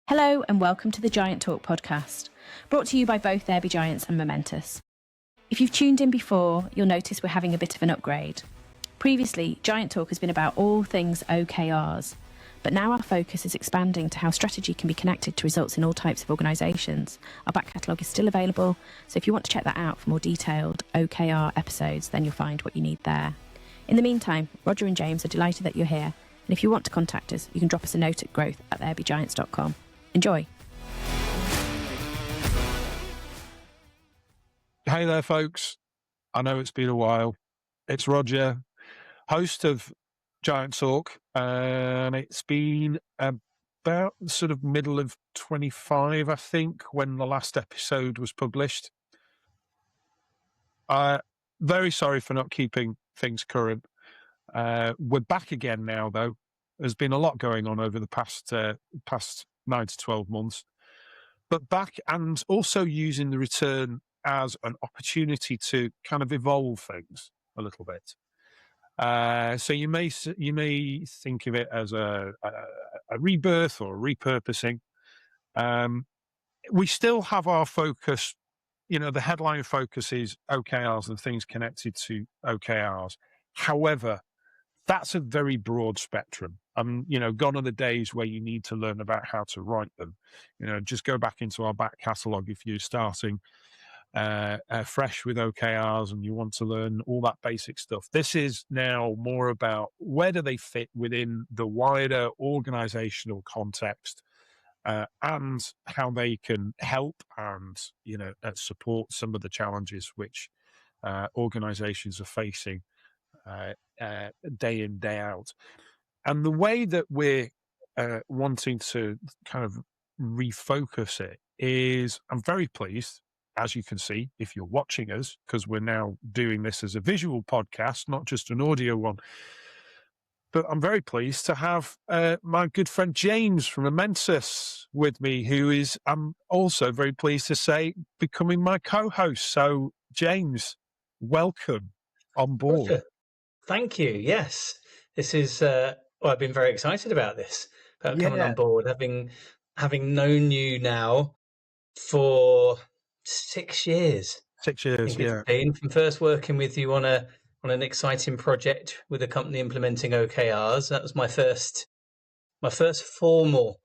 Hello and welcome to the Giant Talk podcast, brought to you by both There Be Giants and Momentus. If you've tuned in before, you'll notice we're having a bit of an upgrade. Previously, Giant Talk has been about all things OKRs, but now our focus is expanding to how strategy can be connected to results in all types of organisations. Our back catalogue is still available, so if you want to check that out for more detailed OKR episodes, then you'll find what you need there. In the meantime, Roger and James are delighted that you're here, and if you want to contact us, you can drop us a note at growth@therebegiants.com. Enjoy. Hey there, folks. I know it's been a while. It's Roger, host of Giant Talk, and it's been about sort of middle of 25, I think, when the last episode was published. Very sorry for not keeping things current. We're back again now, though. There's been a lot going on over the past 9 to 12 months, but back and also using the return as an opportunity to kind of evolve things a little bit. So you may think of it as a rebirth or a repurposing. We still have our focus. The headline focus is OKRs and things connected to OKRs. However, that's a very broad spectrum. Gone are the days where you need to learn about how to write them. Just go back into our back catalogue if you're starting fresh with OKRs and you want to learn all that basic stuff. This is now more about where do they fit within the wider organizational context and how they can help and, support some of the challenges which organizations are facing day in, day out. And the way that we're wanting to kind of refocus it is, I'm very pleased, as you can see, if you're watching us, because we're now doing this as a visual podcast, not just an audio one. But I'm very pleased to have my good friend James from Momentus with me, who is, I'm also very pleased to say, becoming my co-host. So, James, welcome on board. Roger. Thank you. Yes, this is. I've been very excited about this, about coming on board, having known you now for 6 years. 6 years, yeah. Been from first working with you on an exciting project with a company implementing OKRs. That was my first formal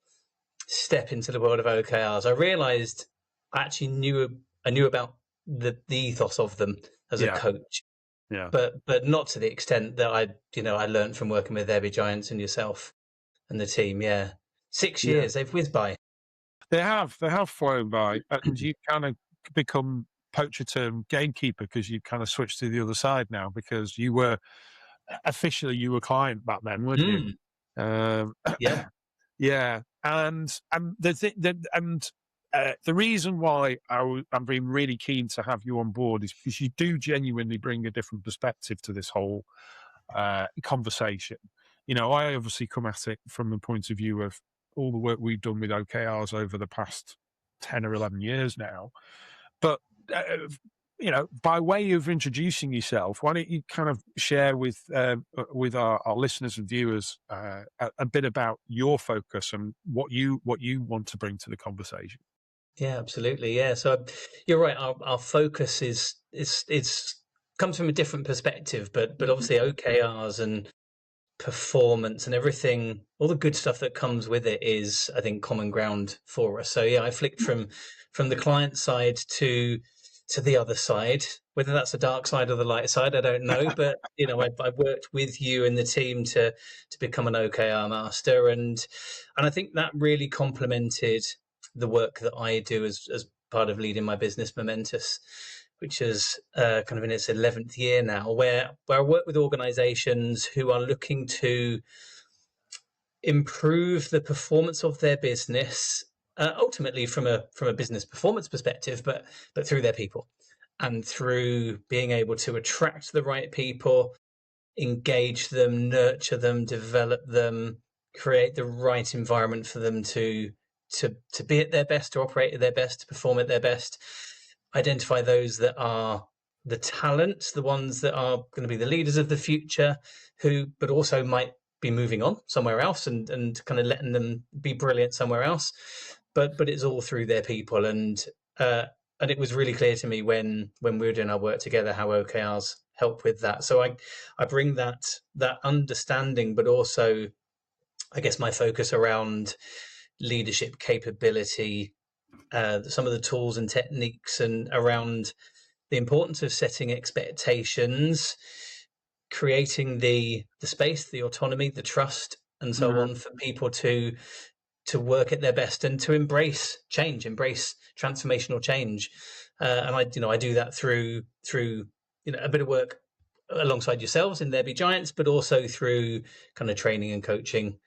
step into the world of OKRs. I realised I actually knew about the ethos of them as a coach. Yeah. But not to the extent that I learned from working with There Be Giants and yourself and the team. Yeah. 6 years, they've whizzed by. They have flown by, and you kind of become, poacher term, gamekeeper, because you kind of switched to the other side now, because you were officially client back then, weren't you? Yeah. Yeah. And the reason why I'm being really keen to have you on board is because you do genuinely bring a different perspective to this whole conversation. I obviously come at it from the point of view of all the work we've done with OKRs over the past 10 or 11 years now. But, by way of introducing yourself, why don't you kind of share with our listeners and viewers a bit about your focus and what you want to bring to the conversation? Yeah, absolutely. Yeah. So you're right. Our focus comes from a different perspective, but obviously OKRs and performance and everything, all the good stuff that comes with it is, I think, common ground for us. So I flicked from the client side to the other side, whether that's the dark side or the light side, I don't know. But I worked with you and the team to become an OKR master, and I think that really complemented the work that I do as part of leading my business Momentus, which is kind of in its 11th year now, where I work with organizations who are looking to improve the performance of their business, ultimately from a business performance perspective, but through their people and through being able to attract the right people, engage them, nurture them, develop them, create the right environment for them to be at their best, to operate at their best, to perform at their best, identify those that are the talents, the ones that are going to be the leaders of the future, but also might be moving on somewhere else and kind of letting them be brilliant somewhere else. But it's all through their people. And it was really clear to me when we were doing our work together how OKRs help with that. So I bring that understanding, but also, I guess, my focus around leadership capability, some of the tools and techniques, and around the importance of setting expectations, creating the space, the autonomy, the trust, and so on for people to work at their best and to embrace change, embrace transformational change. And I do that through a bit of work alongside yourselves in There Be Giants, but also through kind of training and coaching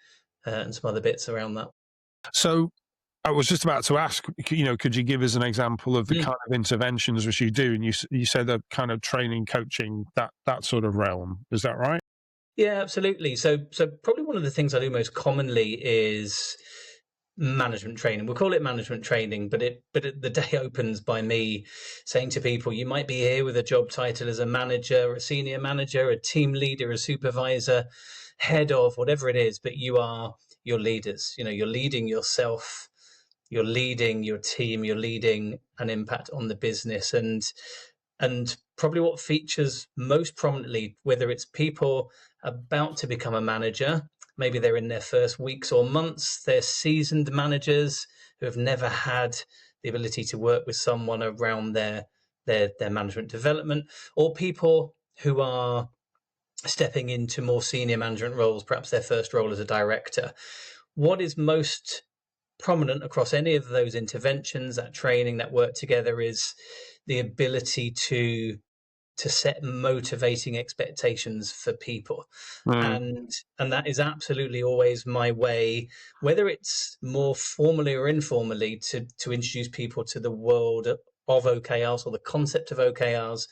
and some other bits around that. So I was just about to ask, could you give us an example of the kind of interventions which you do? And you said the kind of training, coaching, that sort of realm. Is that right? Yeah, absolutely. So probably one of the things I do most commonly is management training. We'll call it management training, but the day opens by me saying to people, you might be here with a job title as a manager, a senior manager, a team leader, a supervisor, head of, whatever it is, but you're leaders. You're leading yourself, you're leading your team, you're leading an impact on the business. And probably what features most prominently, whether it's people about to become a manager, maybe they're in their first weeks or months, they're seasoned managers who have never had the ability to work with someone around their management development, or people who are stepping into more senior management roles, perhaps their first role as a director. What is most prominent across any of those interventions, that training, that work together, is the ability to set motivating expectations for people. And that is absolutely always my way, whether it's more formally or informally, to introduce people to the world of OKRs or the concept of OKRs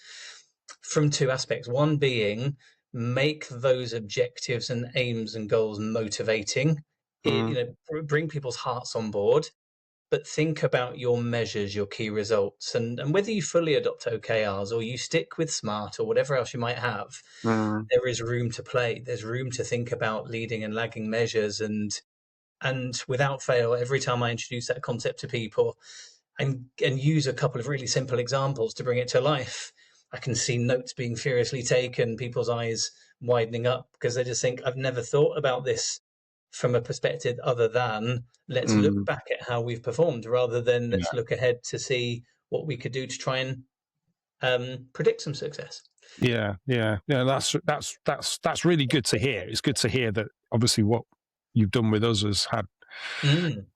from two aspects. One being, make those objectives and aims and goals motivating, bring people's hearts on board, but think about your measures, your key results, and whether you fully adopt OKRs or you stick with SMART or whatever else you might have, there is room to play. There's room to think about leading and lagging measures. And without fail, every time I introduce that concept to people and use a couple of really simple examples to bring it to life, I can see notes being furiously taken, people's eyes widening up, because they just think, I've never thought about this from a perspective other than let's look back at how we've performed, rather than let's look ahead to see what we could do to try and predict some success. Yeah. That's really good to hear. It's good to hear that obviously what you've done with us has had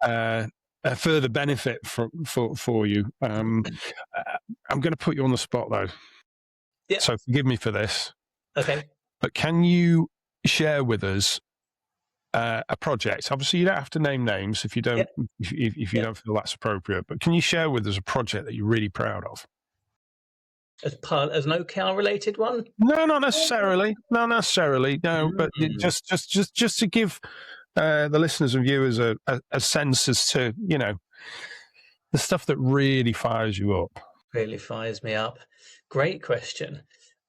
a further benefit for you. I'm going to put you on the spot though. Yeah. So forgive me for this. Okay. But can you share with us a project? Obviously, you don't have to name names if you don't if you don't feel that's appropriate. But can you share with us a project that you're really proud of? As an OKR related one? No, not necessarily. No, but just to give the listeners and viewers a sense as to the stuff that really fires you up. Really fires me up. Great question.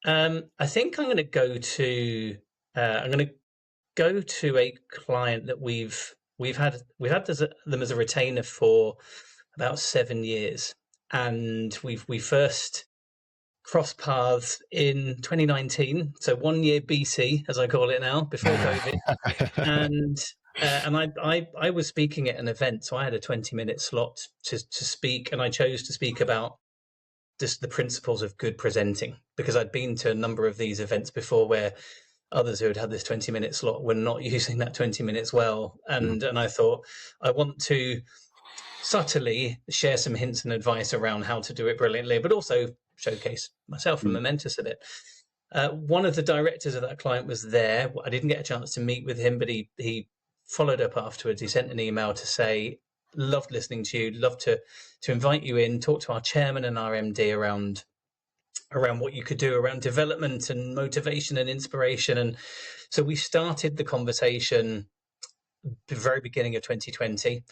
I think I'm going to go to a client that we've had them as a retainer for about 7 years, and we first crossed paths in 2019, so 1 year BC, as I call it now, before COVID. And I was speaking at an event, so I had a 20-minute slot to speak, and I chose to speak about just the principles of good presenting, because I'd been to a number of these events before where others who had this 20-minute slot were not using that 20 minutes well. And I thought, I want to subtly share some hints and advice around how to do it brilliantly, but also showcase myself and Momentus a bit. One of the directors of that client was there. I didn't get a chance to meet with him, but he followed up afterwards. He sent an email to say, loved listening to you, love to invite you in, talk to our chairman and our MD around what you could do around development and motivation and inspiration. And so we started the conversation the very beginning of 2020.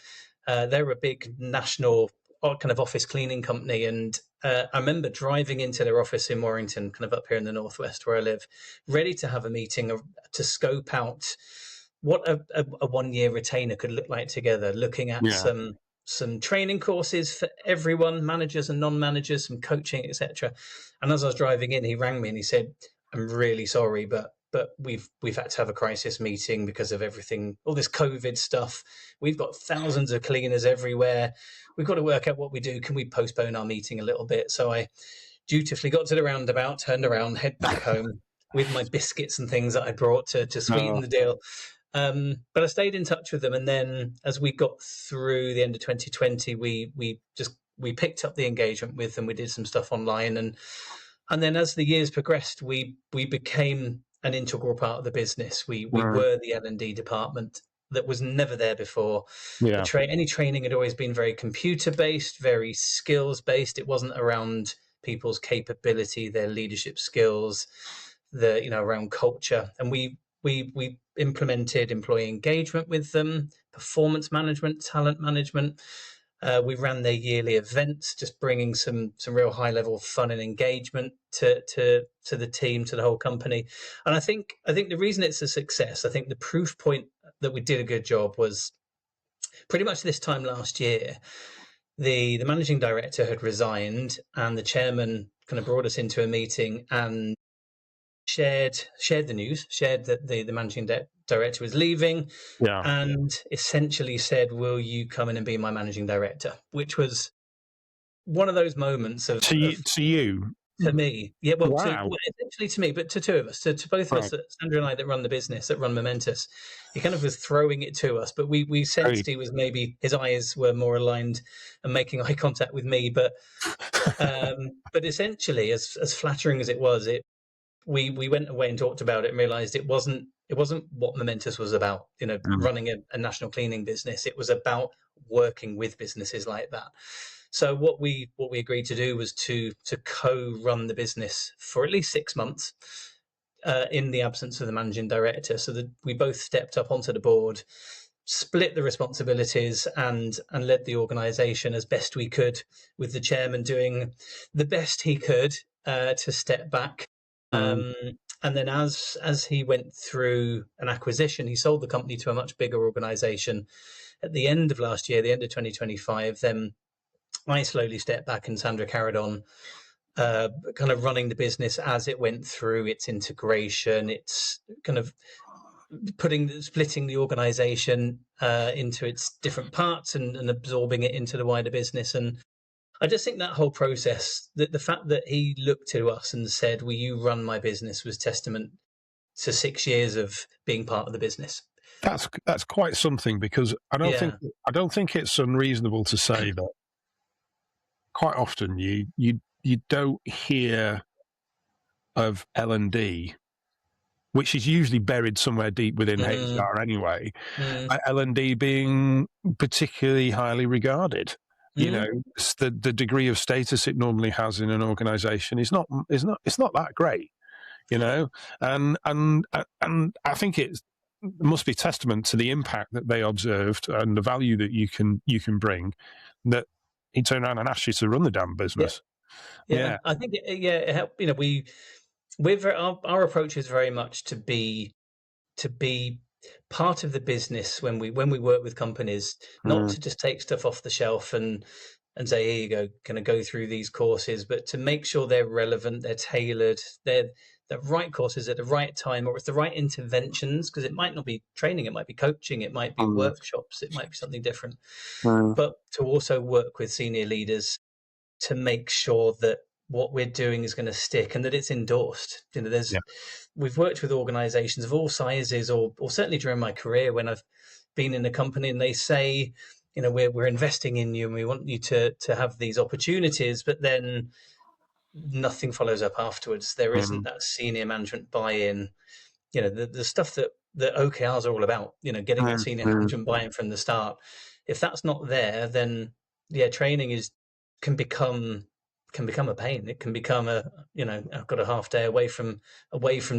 They're a big national kind of office cleaning company. And I remember driving into their office in Warrington, kind of up here in the Northwest where I live, ready to have a meeting to scope out what a 1 year retainer could look like together, looking at some training courses for everyone, managers and non-managers, some coaching, etc. And as I was driving in, he rang me and he said, "I'm really sorry, but we've had to have a crisis meeting because of everything, all this COVID stuff. We've got thousands of cleaners everywhere. We've got to work out what we do. Can we postpone our meeting a little bit?" So I dutifully got to the roundabout, turned around, head back home with my biscuits and things that I brought to sweeten the deal. But I stayed in touch with them, and then as we got through the end of 2020, we picked up the engagement with them. We did some stuff online, and then as the years progressed, we became an integral part of the business. We were the L&D department that was never there before. Any training had always been very computer based, very skills based. It wasn't around people's capability, their leadership skills, around culture. And we implemented employee engagement with them, performance management, talent management. We ran their yearly events, just bringing some real high level fun and engagement to the team, to the whole company. And I think the reason it's a success, I think the proof point that we did a good job was pretty much this time last year. The managing director had resigned, and the chairman kind of brought us into a meeting and shared the news, shared that the managing director was leaving, and essentially said, "Will you come in and be my managing director?" Which was one of those moments of to me, essentially to me, but to two of us, to both of us, Sandra and I, that run the business, that run Momentus. He kind of was throwing it to us, but we sensed he was, maybe his eyes were more aligned and making eye contact with me. But essentially, as flattering as it was, we went away and talked about it and realized it wasn't what Momentus was about, running a national cleaning business. It was about working with businesses like that. So what we agreed to do was to co-run the business for at least 6 months in the absence of the managing director, so that we both stepped up onto the board, split the responsibilities, and led the organisation as best we could, with the chairman doing the best he could to step back. And then as he went through an acquisition, he sold the company to a much bigger organisation at the end of last year, the end of 2025. Then I slowly stepped back, and Sandra carried on kind of running the business as it went through its integration. It's kind of splitting the organisation into its different parts and absorbing it into the wider business. And I just think that whole process, that the fact that he looked to us and said, "Will you run my business?" was testament to 6 years of being part of the business. That's quite something, because I don't think it's unreasonable to say that quite often you don't hear of L&D, which is usually buried somewhere deep within HR anyway. L&D being particularly highly regarded. The degree of status it normally has in an organisation is not that great. And I think it must be testament to the impact that they observed and the value that you can bring, that he turned around and asked you to run the damn business. Yeah. I think it helped. Our approach is very much to be part of the business when we work with companies, not to just take stuff off the shelf and say, "Here you go, kind of go through these courses," but to make sure they're relevant, they're tailored, they're the right courses at the right time, or it's the right interventions, because it might not be training, it might be coaching, it might be workshops, it might be something different. But to also work with senior leaders to make sure that what we're doing is going to stick and that it's endorsed. We've worked with organizations of all sizes, or certainly during my career when I've been in a company and they say, we're investing in you and we want you to have these opportunities, but then nothing follows up afterwards. There isn't that senior management buy-in, the stuff that OKRs are all about, getting that senior management buy-in from the start. If that's not there, then training can become a pain. It can become I've got a half day away from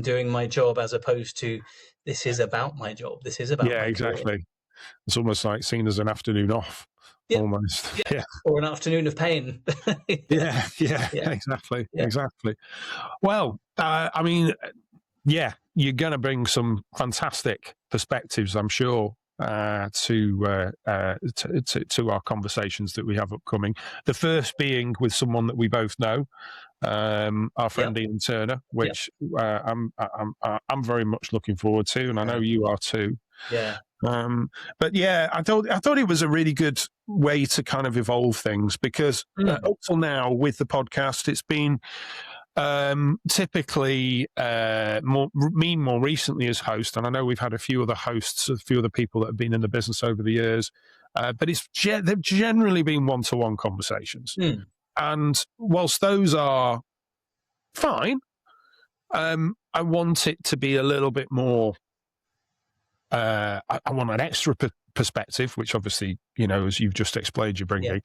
doing my job, as opposed to, this is about my job. This is about my exactly. career. It's almost like seen as an afternoon off, almost. Or an afternoon of pain. Exactly. Well, I mean, yeah, you're going to bring some fantastic perspectives, I'm sure, to our conversations that we have upcoming. The first being with someone that we both know, our friend Ian Turner, which I'm very much looking forward to, and I know you are too. Yeah. But yeah, I thought it was a really good way to kind of evolve things, because up till now with the podcast, it's been typically more recently as host, and I know we've had a few other hosts, a few other people that have been in the business over the years, but they've generally been one-to-one conversations. And whilst those are fine, I want it to be a little bit more. I want an extra perspective, which obviously, as you've just explained, you're bringing.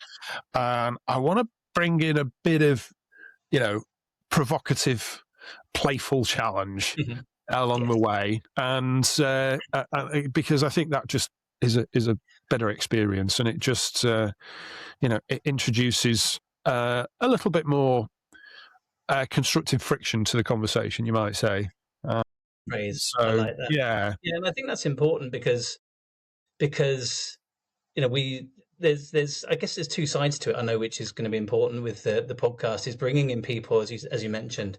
And I want to bring in a bit of, provocative, playful challenge along the way, and because I think that just is a better experience, and it just it introduces a little bit more constructive friction to the conversation, you might say. Praise. So, I like that. Yeah, and I think that's important because there's I guess there's two sides to it. I know which is going to be important with the podcast is bringing in people, as you mentioned.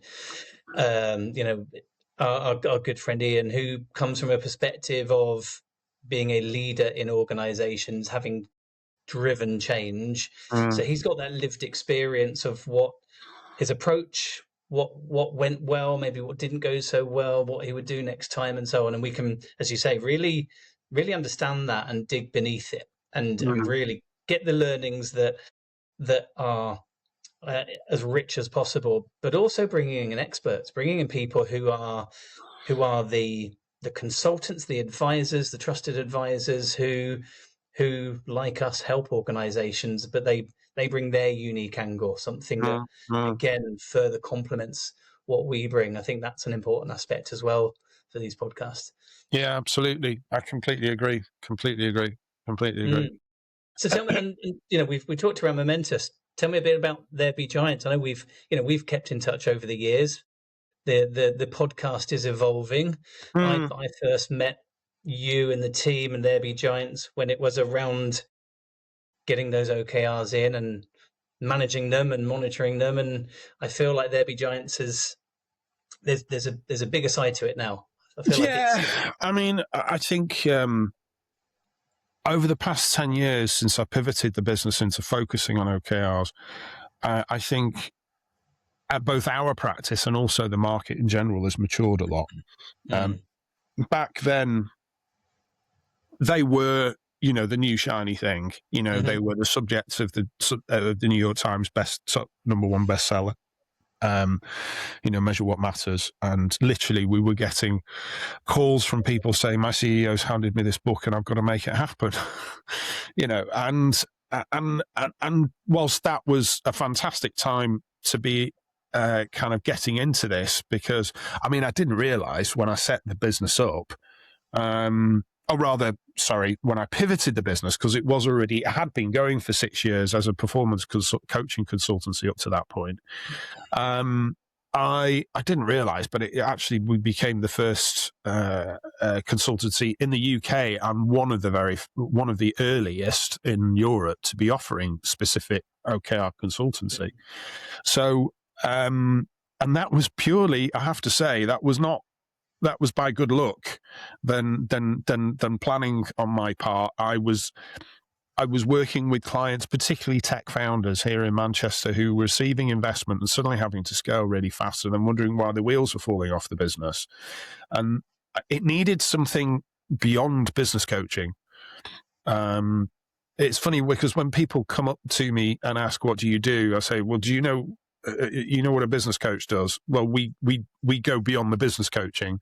Our good friend Ian, who comes from a perspective of being a leader in organizations, having driven change. So he's got that lived experience of what his approach, what went well, maybe what didn't go so well, what he would do next time, and so on. And we can, as you say, really understand that and dig beneath it, and really get the learnings that are as rich as possible, but also bringing in experts, bringing in people who are the consultants, the advisors, the trusted advisors who like us help organizations, but they bring their unique angle, something that again further complements what we bring. I think that's an important aspect as well for these podcasts. Yeah, absolutely. I completely agree. So tell me, and we talked around Momentus. Tell me a bit about There Be Giants. I know we've kept in touch over the years. The podcast is evolving. I first met you and the team and There Be Giants when it was around getting those OKRs in and managing them and monitoring them. And I feel like There Be Giants there's a bigger side to it now. I feel I mean, I think over the past 10 years since I pivoted the business into focusing on OKRs, I think both our practice and also the market in general has matured a lot. Back then, they were, the new shiny thing. They were the subject of the New York Times number one bestseller. Measure what matters. And literally, we were getting calls from people saying, "My CEO's handed me this book, and I've got to make it happen." And whilst that was a fantastic time to be kind of getting into this, because I didn't realize when I set the business up, when I pivoted the business, because it had been going for 6 years as a performance coaching consultancy up to that point. I didn't realize, but we became the first consultancy in the UK and one of the earliest in Europe to be offering specific OKR consultancy. So, and that was purely, I have to say, that was by good luck than planning on my part. I was working with clients, particularly tech founders here in Manchester, who were receiving investment and suddenly having to scale really fast and then wondering why the wheels were falling off the business. And it needed something beyond business coaching. It's funny because when people come up to me and ask, "What do you do?" I say, "Well, do you know what a business coach does?" Well, we go beyond the business coaching,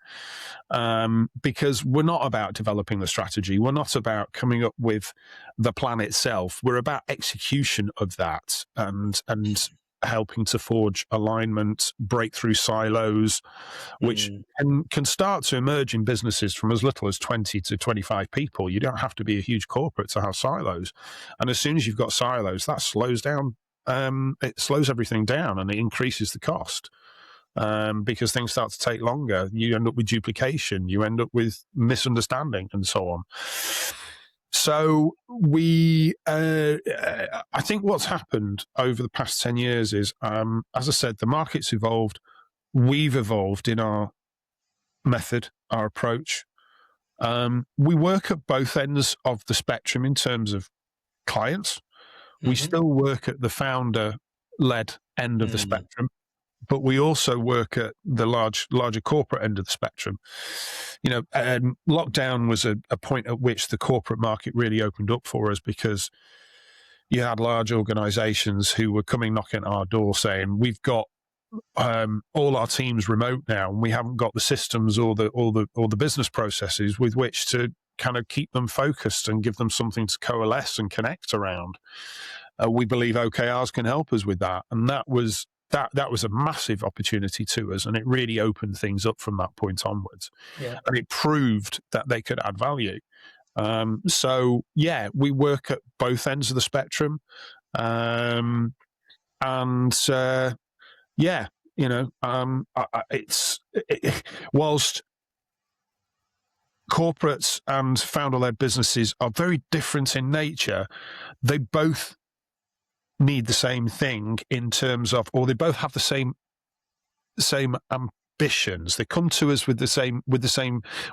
because we're not about developing the strategy. We're not about coming up with the plan itself. We're about execution of that and helping to forge alignment, break through silos, which can start to emerge in businesses from as little as 20 to 25 people. You don't have to be a huge corporate to have silos. And as soon as you've got silos, that slows down. It slows everything down and it increases the cost. because things start to take longer. You end up with duplication, you end up with misunderstanding, and so on. So I think what's happened over the past 10 years is, as I said, the market's evolved. We've evolved in our method, our approach. We work at both ends of the spectrum in terms of clients. We still work at the founder-led end of the spectrum, but we also work at the larger corporate end of the spectrum. Lockdown was a point at which the corporate market really opened up for us, because you had large organizations who were coming knocking at our door saying, we've got all our teams remote now, and we haven't got the systems or the business processes with which to kind of keep them focused and give them something to coalesce and connect around. We believe OKRs can help us with that, and that was a massive opportunity to us, and it really opened things up from that point onwards. Yeah. And it proved that they could add value. So yeah, we work at both ends of the spectrum, whilst corporates and founder-led businesses are very different in nature, they both need the same thing in terms of, or they both have the same ambitions. They come to us with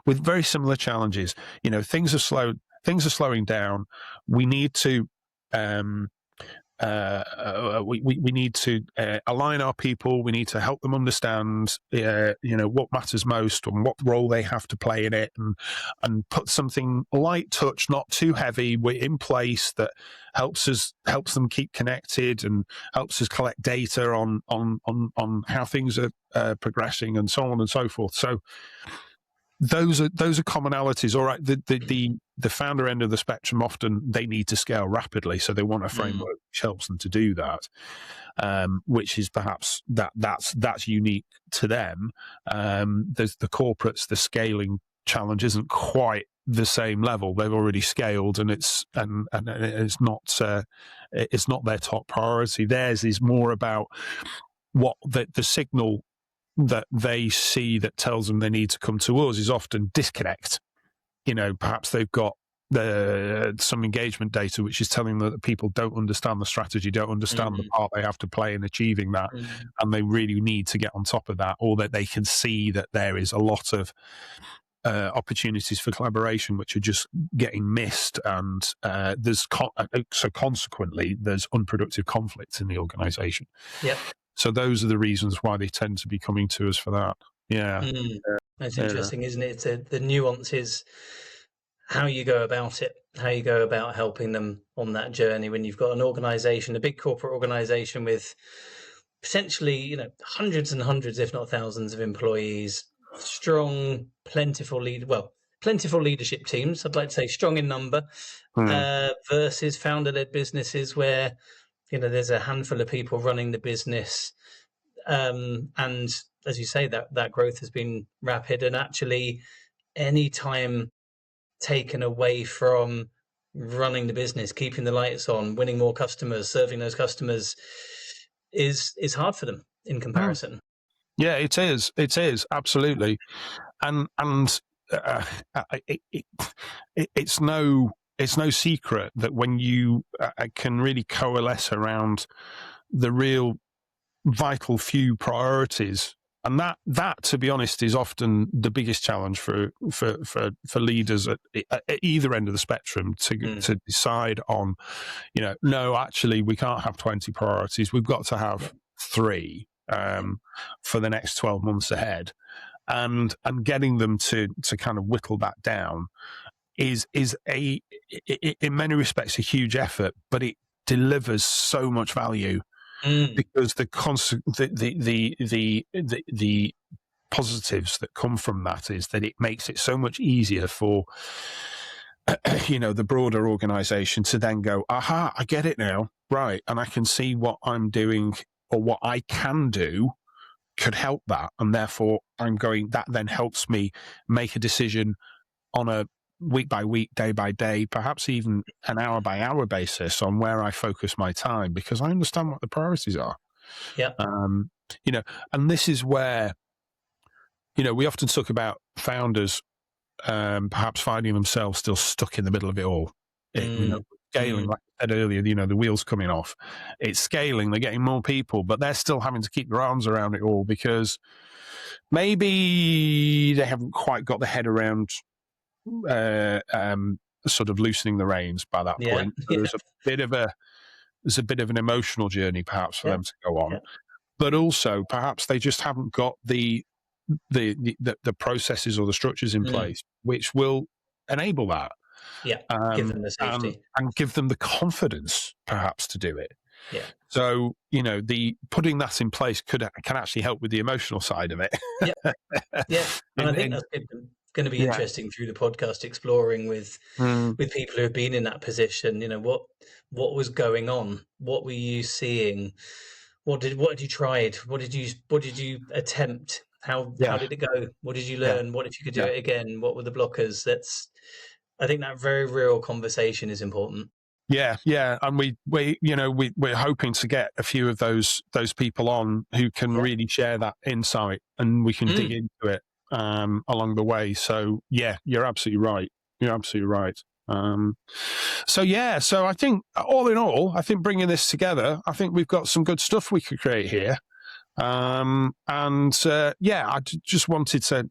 very similar challenges. Things are slowing down. We need to we need to align our people. We need to help them understand, what matters most and what role they have to play in it, and put something light touch, not too heavy, in place that helps them keep connected and helps us collect data on how things are progressing and so on and so forth. So those are commonalities. All right, the founder end of the spectrum, often they need to scale rapidly, so they want a framework which helps them to do that, which is perhaps that's unique to them. There's the corporates, the scaling challenge isn't quite the same level. They've already scaled, and it's not their top priority. Theirs is more about what the signal that they see that tells them they need to come to us is often disconnect. Perhaps they've got some engagement data which is telling them that people don't understand the strategy, don't understand the part they have to play in achieving that, and they really need to get on top of that, or that they can see that there is a lot of opportunities for collaboration which are just getting missed, and consequently there's unproductive conflict in the organization. Yep. So those are the reasons why they tend to be coming to us for that. Yeah. That's interesting, isn't it? The nuances, how you go about it, how you go about helping them on that journey when you've got an organization, a big corporate organization with potentially, hundreds and hundreds, if not thousands of employees, strong, plentiful leadership teams. I'd like to say strong in number, versus founder-led businesses where, there's a handful of people running the business. And as you say, that growth has been rapid, and actually any time taken away from running the business, keeping the lights on, winning more customers, serving those customers is hard for them in comparison. Yeah, it is absolutely. And it's no secret that when you can really coalesce around the real vital few priorities, and that to be honest is often the biggest challenge for leaders at either end of the spectrum to decide on, no, actually we can't have 20 priorities, we've got to have 3 for the next 12 months ahead, and getting them to kind of whittle that down is in many respects a huge effort, but it delivers so much value. Because the positives that come from that is that it makes it so much easier for the broader organization to then go, aha, I get it now, right, and I can see what I'm doing or what I can do could help that, and therefore that then helps me make a decision on a week by week, day by day, perhaps even an hour by hour basis on where I focus my time, because I understand what the priorities are. Yeah. And this is where, we often talk about founders perhaps finding themselves still stuck in the middle of it all. Scaling, like I said earlier, the wheels coming off. It's scaling, they're getting more people, but they're still having to keep their arms around it all because maybe they haven't quite got the head around sort of loosening the reins by that point. There's a bit of an emotional journey perhaps for them to go on, but also perhaps they just haven't got the processes or the structures in place which will enable that. Give them the safety and give them the confidence perhaps to do it. So the putting that in place can actually help with the emotional side of it. And I think that's going to be interesting through the podcast, exploring with people who have been in that position. What was going on, what were you seeing, what had you tried, what did you attempt, how did it go, what did you learn, what if you could do it again, what were the blockers? I think that very real conversation is important. And we're hoping to get a few of those people on who can really share that insight, and we can dig into it along the way. So you're absolutely right. So I think all in all, I think bringing this together, I think we've got some good stuff we could create here. I just wanted to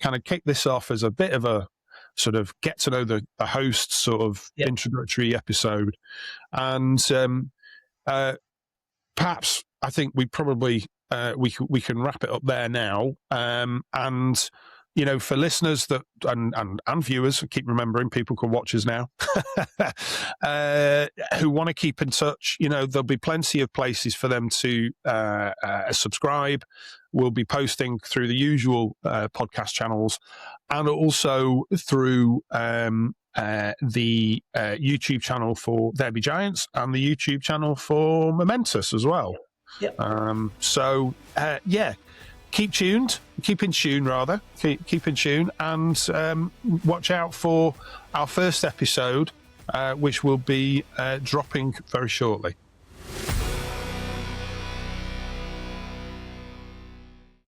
kind of kick this off as a bit of a sort of get to know the host sort of introductory episode. And perhaps I think we probably we can wrap it up there now. And for listeners that and viewers, keep remembering people can watch us now, who want to keep in touch, there'll be plenty of places for them to subscribe. We'll be posting through the usual podcast channels, and also through the YouTube channel for There Be Giants and the YouTube channel for Momentus as well. Keep in tune, and watch out for our first episode, which will be dropping very shortly.